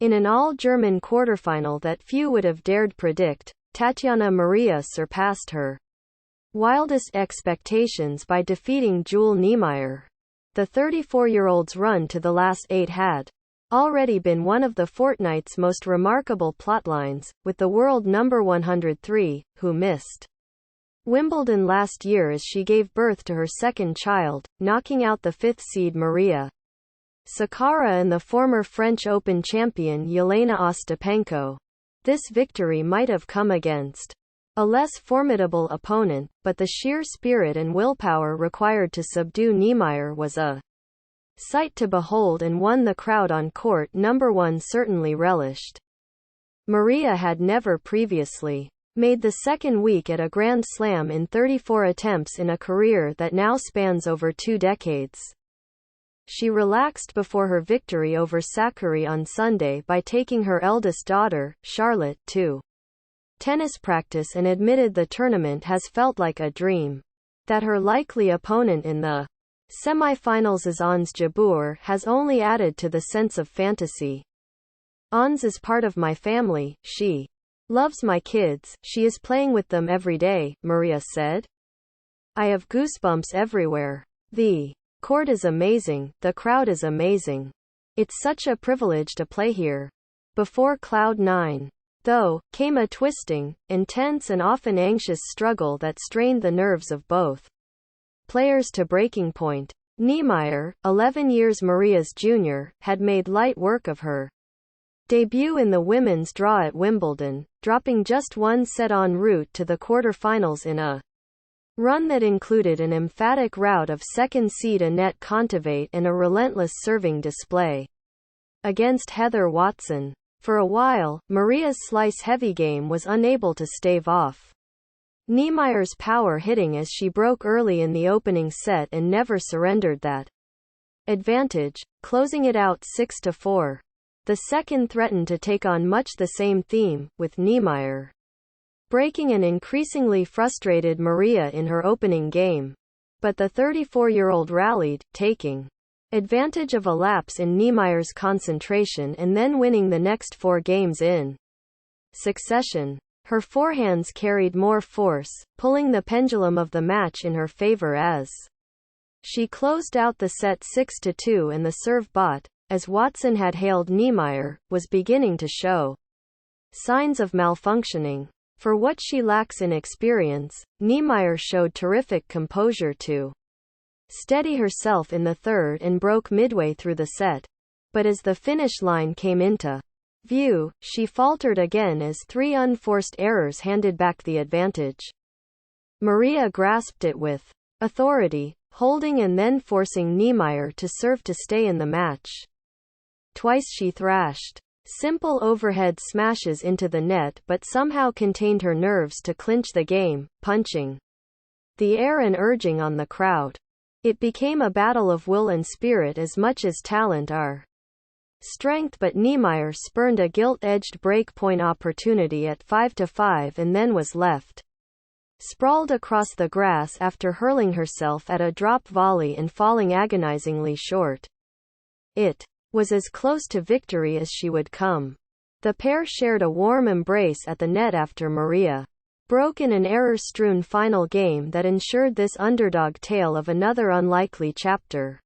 In an all-German quarterfinal that few would have dared predict, Tatjana Maria surpassed her wildest expectations by defeating Jule Niemeier. The 34-year-old's run to the last 8 had already been one of the fortnight's most remarkable plotlines, with the world number 103, who missed Wimbledon last year as she gave birth to her second child, knocking out the 5th seed Maria Sakkari and the former French Open champion Jelena Ostapenko. This victory might have come against a less formidable opponent, but the sheer spirit and willpower required to subdue Niemeier was a sight to behold, and one the crowd on court number 1 certainly relished. Maria had never previously made the second week at a Grand Slam in 34 attempts in a career that now spans over 2 decades. She relaxed before her victory over Sakkari on Sunday by taking her eldest daughter, Charlotte, to tennis practice and admitted the tournament has felt like a dream. That her likely opponent in the semi-finals is Ons Jabeur has only added to the sense of fantasy. Ons is part of my family, she loves my kids, she is playing with them every day, Maria said. I have goosebumps everywhere. The court is amazing, the crowd is amazing. It's such a privilege to play here. Before Cloud 9, though, came a twisting, intense and often anxious struggle that strained the nerves of both players to breaking point. Niemeier, 11 years Maria's junior, had made light work of her debut in the women's draw at Wimbledon, dropping just 1 set en route to the quarter-finals in a run that included an emphatic rout of second seed Annette Kontaveit and a relentless serving display against Heather Watson. For a while, Maria's slice-heavy game was unable to stave off Niemeier's power hitting as she broke early in the opening set and never surrendered that advantage, closing it out 6-4. The second threatened to take on much the same theme, with Niemeier breaking an increasingly frustrated Maria in her opening game. But the 34-year-old rallied, taking advantage of a lapse in Niemeier's concentration and then winning the next 4 games in succession. Her forehands carried more force, pulling the pendulum of the match in her favor as she closed out the set 6-2, and the serve bot, as Watson had hailed Niemeier, was beginning to show signs of malfunctioning. For what she lacks in experience, Niemeier showed terrific composure to steady herself in the third and broke midway through the set. But as the finish line came into view, she faltered again as 3 unforced errors handed back the advantage. Maria grasped it with authority, holding and then forcing Niemeier to serve to stay in the match. Twice she thrashed simple overhead smashes into the net but somehow contained her nerves to clinch the game, punching the air and urging on the crowd. It became a battle of will and spirit as much as talent or strength, but Niemeier spurned a gilt-edged break-point opportunity at 5-5 and then was left sprawled across the grass after hurling herself at a drop volley and falling agonizingly short. It was as close to victory as she would come. The pair shared a warm embrace at the net after Maria broke in an error-strewn final game that ensured this underdog tale of another unlikely chapter.